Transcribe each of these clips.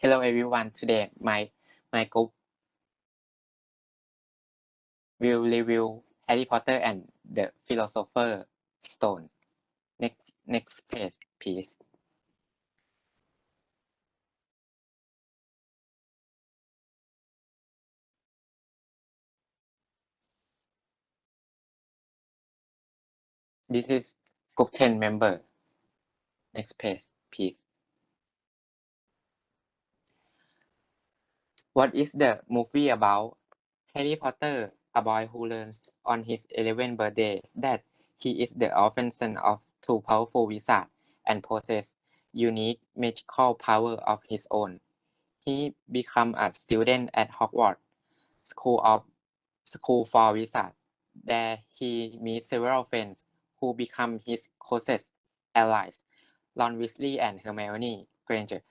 Hello everyone. Today my group will review Harry Potter and the Philosopher's Stone. Next page, please. This is group 10 member. Next page, please. What is the movie about? Harry Potter, a boy who learns on his 11th birthday that he is the orphan son of two powerful wizards and possesses unique magical power of his own. He becomes a student at Hogwarts School for Wizards. There he meets several friends who become his closest allies, Ron Weasley and Hermione Granger.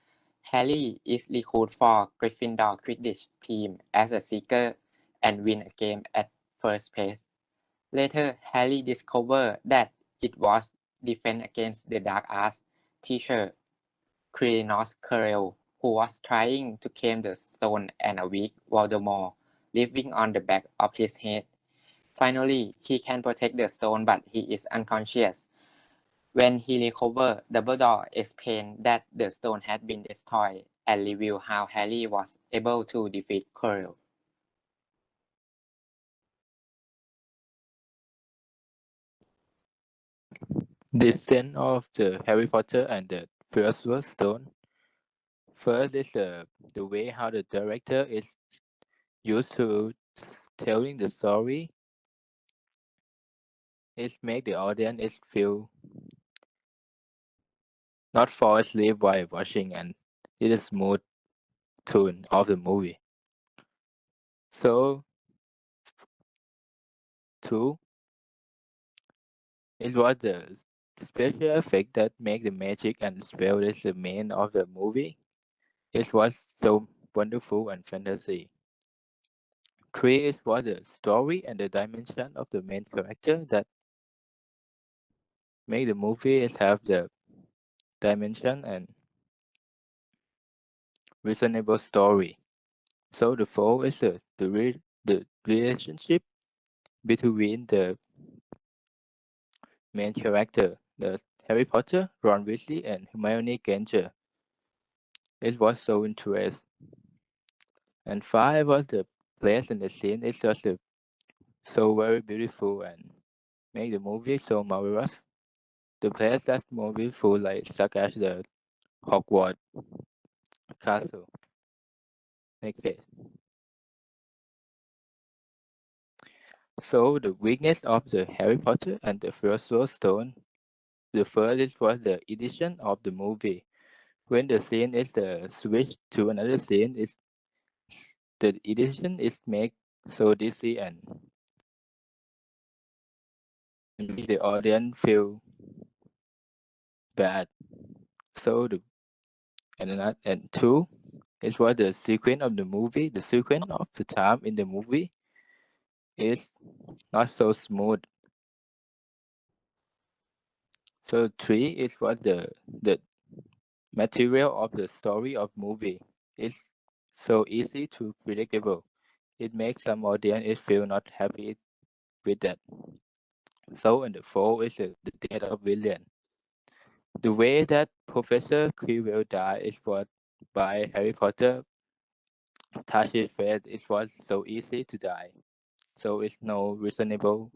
Harry is recruited for Gryffindor Quidditch team as a seeker and win a game at first place. Later, Harry discovers that it was defense against the dark arts teacher Quirinus Quirrell, who was trying to claim the stone and a weak Voldemort living on the back of his head. Finally, he can protect the stone but he is unconscious. When he recovers, Dumbledore explains that the stone had been destroyed and reveals how Harry was able to defeat Quirrell. The scene of the Harry Potter and the Philosopher's Stone. First is the way how the director is used to telling the story. It make the audience feel not fall asleep while watching, and it is smooth tone of the movie. So, two, it was the special effect that make the magic and spell is the main of the movie. It was so wonderful and fantasy. Three is was the story and the dimension of the main character that make the movie is have the dimension and reasonable story. So the four is the relationship between the main character, the Harry Potter, Ron Weasley, and Hermione Granger. It was so interesting. And five was the place and the scene. It's just so very beautiful and make the movie so marvelous. The place that's more beautiful, like such as the Hogwarts Castle. Next page. So the weakness of the Harry Potter and the Philosopher's Stone. The first was the edition of the movie. When the scene is switched to another scene, is the edition is made so dizzy and make the audience feel bad. So and two, it was the sequence of the movie. The sequence of the time in the movie is not so smooth. So three, it was the material of the story of movie. It's so easy to predictable. It makes some audience feel not happy with that. So and the four is the death of William. The way that Professor Quirrell died is what by Harry Potter touched his face. It was so easy to die. So it's no reasonable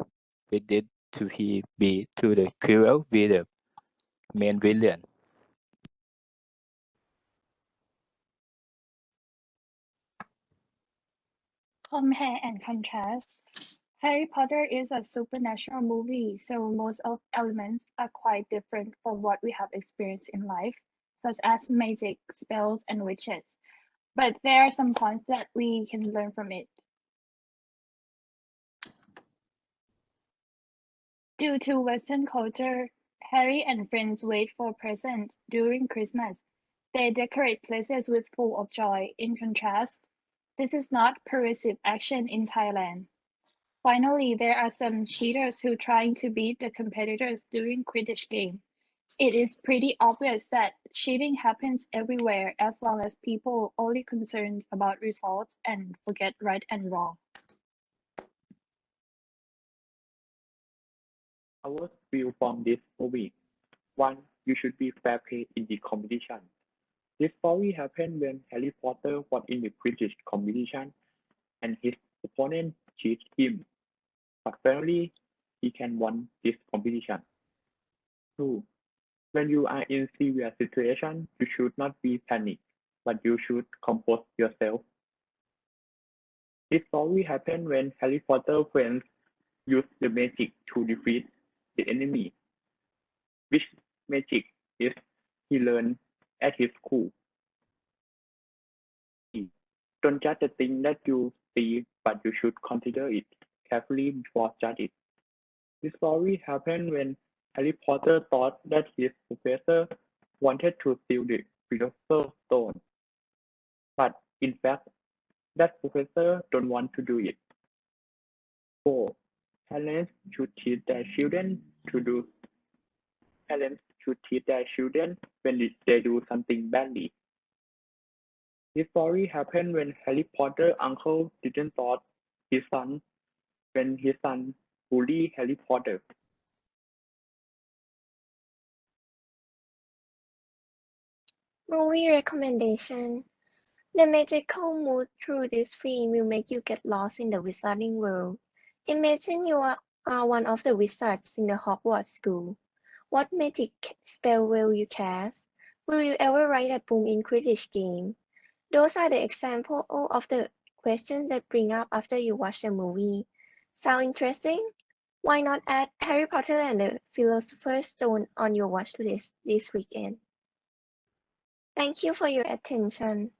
with it to he be to the Quirrell be the main villain. Compare and contrast. Harry Potter is a supernatural movie, so most of elements are quite different from what we have experienced in life, such as magic, spells, and witches. But there are some points that we can learn from it. Due to Western culture, Harry and friends wait for presents during Christmas. They decorate places with full of joy. In contrast, this is not pervasive action in Thailand. Finally, there are some cheaters who trying to beat the competitors during Quidditch game. It is pretty obvious that cheating happens everywhere as long as people only concerned about results and forget right and wrong. Our view from this movie. 1. You should be fair play in the competition. This story happened when Harry Potter was in the Quidditch competition and his opponent cheated him, but finally he can win this competition. 2. When you are in severe situation, you should not be panic, but you should compose yourself. This story happened when Harry Potter friends used the magic to defeat the enemy, which magic is he learned at his school. Don't judge the thing that you see, but you should consider it carefully before judge it. This story happened when Harry Potter thought that his professor wanted to steal the Philosopher's Stone, but in fact, that professor don't want to do it. 4. Parents should teach their children to do. Parents should teach their children when they do something badly. This story happened when Harry Potter's uncle didn't thought his son when his son bullied Harry Potter. Movie recommendation. The magical mood through this film will make you get lost in the wizarding world. Imagine you are one of the wizards in the Hogwarts school. What magic spell will you cast? Will you ever ride a broom in Quidditch game? Those are the examples of the questions that bring up after you watch the movie. Sound interesting? Why not add Harry Potter and the Philosopher's Stone on your watch list this weekend? Thank you for your attention.